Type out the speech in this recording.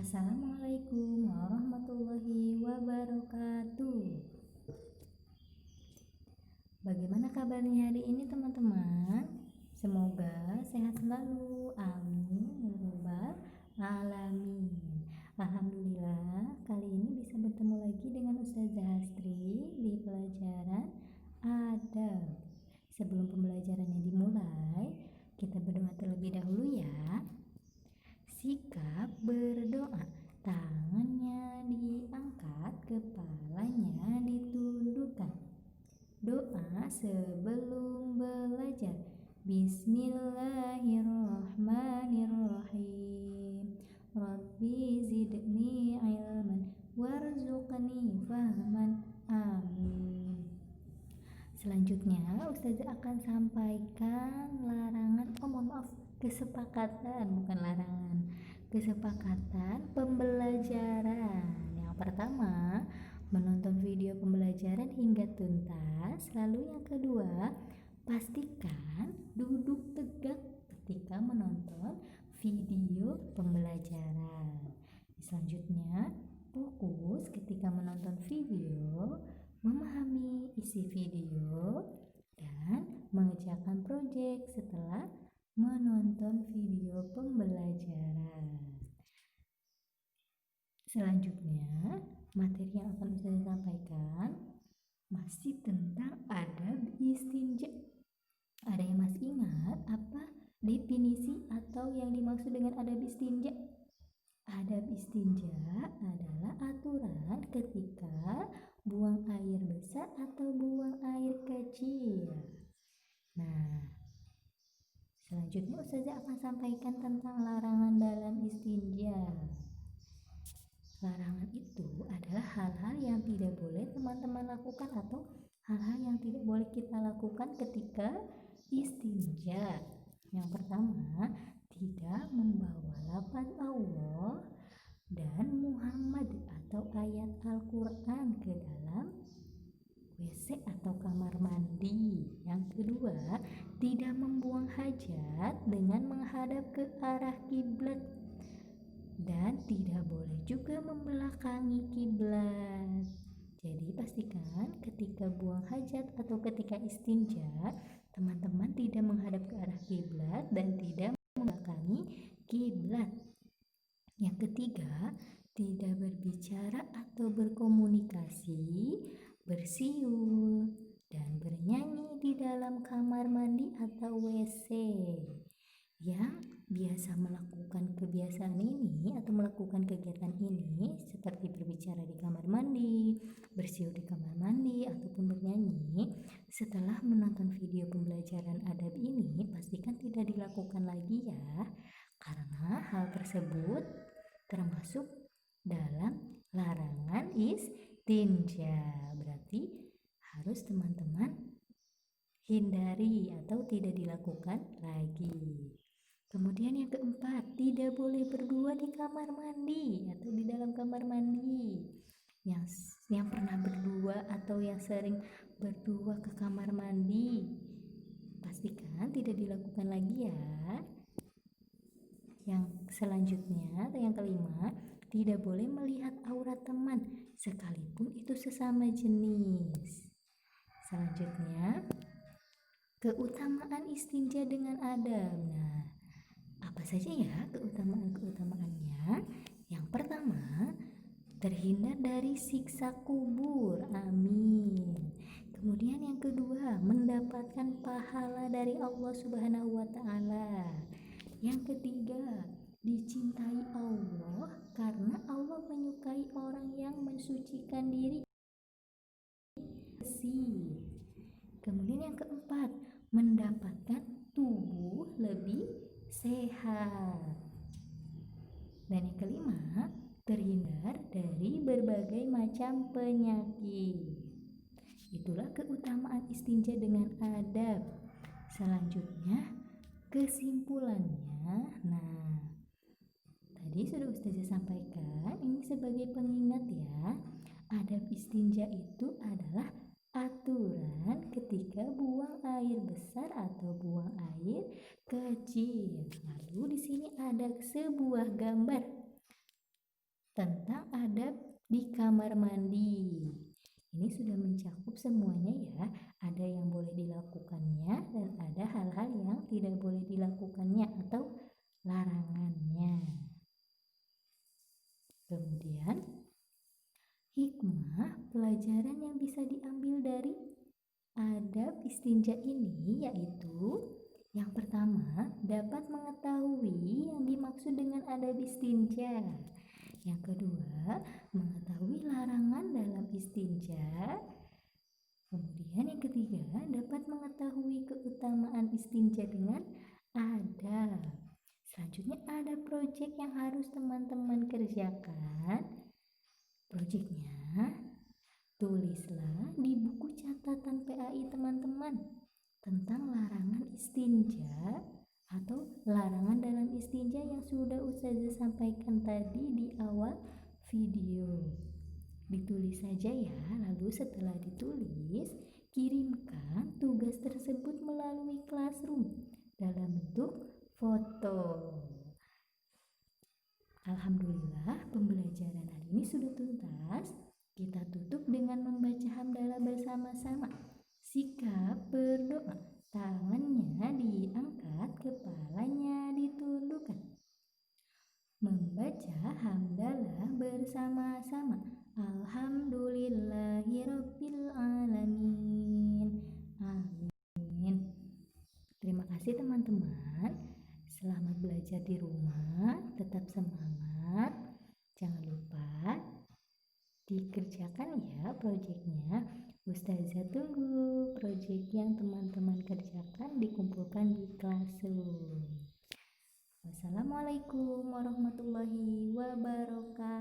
Assalamualaikum warahmatullahi wabarakatuh. Bagaimana kabarnya hari ini teman-teman? Semoga sehat selalu. Amin ya rabbal alamin. Alhamdulillah, kali ini bisa bertemu lagi dengan Ustazah Hastri di pelajaran adab. Sebelum pembelajarannya dimulai, kita berdoa terlebih dahulu ya. Sikap berdoa, tangannya diangkat, kepalanya ditundukkan. Doa sebelum belajar. Bismillahirrahmanirrahim. Rabbi zidni ilman warzuqni fahman. Amin. Selanjutnya Ustazah akan sampaikan kesepakatan pembelajaran. Yang pertama, menonton video pembelajaran hingga tuntas. Lalu yang kedua, pastikan duduk tegak ketika menonton video pembelajaran. Selanjutnya, fokus ketika menonton video, memahami isi video, dan mengerjakan proyek setelah menonton video pembelajaran. Selanjutnya, materi yang akan saya sampaikan masih tentang adab istinja. Ada yang masih ingat apa definisi atau yang dimaksud dengan adab istinja? Adab istinja adalah aturan ketika buang air besar atau buang air kecil. Nah, selanjutnya Ustazah akan sampaikan tentang larangan dalam istinja. Larangan itu adalah hal-hal yang tidak boleh teman-teman lakukan atau hal-hal yang tidak boleh kita lakukan ketika istinja. Yang pertama, tidak membawa lafaz Allah dan Muhammad atau ayat Al-Quran ke dalam WC atau kamar mandi. Yang kedua, tidak membuang hajat dengan menghadap ke arah kiblat dan tidak boleh juga membelakangi kiblat. Jadi pastikan ketika buang hajat atau ketika istinja, teman-teman tidak menghadap ke arah kiblat dan tidak membelakangi kiblat. Yang ketiga, tidak berbicara atau berkomunikasi, bersiul, dan bernyanyi di dalam kamar mandi atau WC. Yang biasa melakukan kebiasaan ini atau melakukan kegiatan ini seperti berbicara di kamar mandi, bersiul di kamar mandi, ataupun bernyanyi, setelah menonton video pembelajaran adab ini pastikan tidak dilakukan lagi ya, karena hal tersebut termasuk dalam larangan istinja. Berarti harus teman-teman hindari atau tidak dilakukan lagi. Kemudian yang keempat, tidak boleh berdua di kamar mandi atau di dalam kamar mandi. Yang pernah berdua atau yang sering berdua ke kamar mandi, pastikan tidak dilakukan lagi ya. Yang selanjutnya atau yang kelima, tidak boleh melihat aurat teman sekalipun itu sesama jenis. Selanjutnya, keutamaan istinja dengan adab. Nah, apa saja ya keutamaan-keutamaannya? Yang pertama, terhindar dari siksa kubur. Amin. Kemudian yang kedua, mendapatkan pahala dari Allah Subhanahu wa taala. Yang ketiga, dicintai Allah karena Allah menyukai orang yang mensucikan diri bersih. Kemudian yang keempat, mendapatkan tubuh lebih sehat. Dan yang kelima, terhindar dari berbagai macam penyakit. Itulah keutamaan istinja dengan adab. Selanjutnya, kesimpulannya. Nah, tadi sudah Ustazah sampaikan, ini sebagai pengingat ya. Adab istinja itu adalah aturan ketika buang air besar atau buang air kecil. Lalu di sini ada sebuah gambar tentang adab di kamar mandi. Ini sudah mencakup semuanya ya. Ada yang boleh dilakukannya dan ada hal-hal yang tidak boleh dilakukannya atau larangannya. Kemudian hikmah pelajaran yang bisa diambil dari adab istinja ini yaitu yang pertama, dapat mengetahui yang dimaksud dengan adab istinja. Yang kedua, mengetahui larangan dalam istinja. Kemudian yang ketiga, dapat mengetahui keutamaan istinja dengan adab. Selanjutnya ada proyek yang harus teman-teman kerjakan. Proyeknya, tulislah di buku catatan PAI teman-teman tentang larangan istinja atau larangan dalam istinja yang sudah Ustazah sampaikan tadi di awal video. Ditulis saja ya, lalu setelah ditulis, kirimkan tugas tersebut melalui Classroom dalam bentuk foto. Alhamdulillah, pembelajaran hari ini sudah tuntas. Kita tutup dengan membaca hamdalah bersama-sama. Sikap berdoa, tangannya diangkat, kepalanya ditundukkan. Membaca hamdalah bersama-sama. Alhamdulillahirabbil alamin. Amin. Terima kasih teman-teman. Selamat belajar di rumah, tetap semangat. Jangan lupa dikerjakan ya proyeknya. Ustazah tunggu proyek yang teman-teman kerjakan dikumpulkan di Classroom. Wassalamualaikum warahmatullahi wabarakatuh.